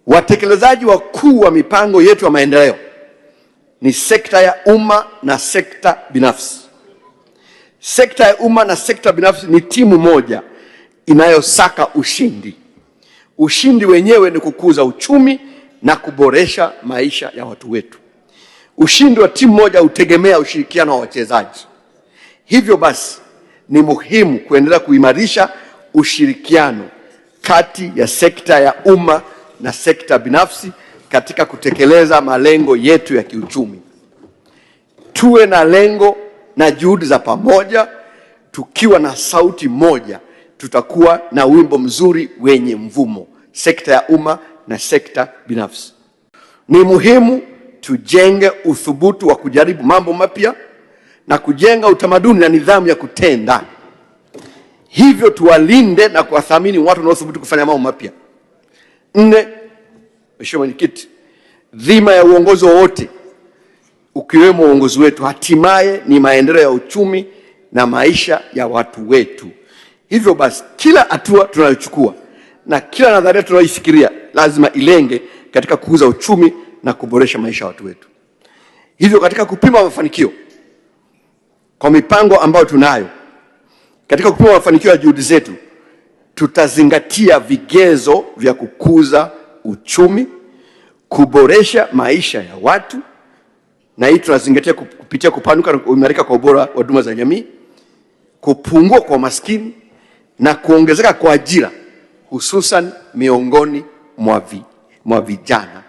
Watekelezaji wakuu wa mipango yetu ya maendeleo ni sekta ya umma na sekta binafsi. Sekta ya umma na sekta binafsi ni timu moja inayosaka ushindi. Ushindi wenyewe ni kukuza uchumi na kuboresha maisha ya watu wetu. Ushindi wa timu moja hutegemea ushirikiano wa wachezaji. Hivyo basi ni muhimu kuendelea kuimarisha ushirikiano kati ya sekta ya umma na sekta binafsi katika kutekeleza malengo yetu ya kiuchumi. Tuwe na lengo na juhudi za pamoja. Tukiwa na sauti moja, tutakuwa na wimbo mzuri wenye mvumo, sekta ya umma na sekta binafsi. Ni muhimu tujenge uthubutu wa kujaribu mambo mapya na kujenga utamaduni na nidhamu ya kutenda. Hivyo tuwalinde na kuwathamini watu wanaothubutu kufanya mambo mapya. 4, Mheshimiwa Mwenyekiti, dhima ya uongozi wowote ukiwemo uongozi wetu hatimaye ni maendeleo ya uchumi na maisha ya watu wetu. Hivyo basi kila hatua tunayochukua na kila nadharia tunayoifikiria lazima ilenge katika kukuza uchumi na kuboresha maisha ya watu wetu. Hivyo katika kupima mafanikio kwa mipango ambayo tunayo, katika kupima mafanikio ya juhudi zetu, tutazingatia vigezo vya kukuza uchumi, kuboresha maisha ya watu, na hii tunazingatia kupitia kupanuka na kuimarika kwa ubora wa huduma za jamii, kupungua kwa umaskini na kuongezeka kwa ajira, hususan miongoni mwa vijana.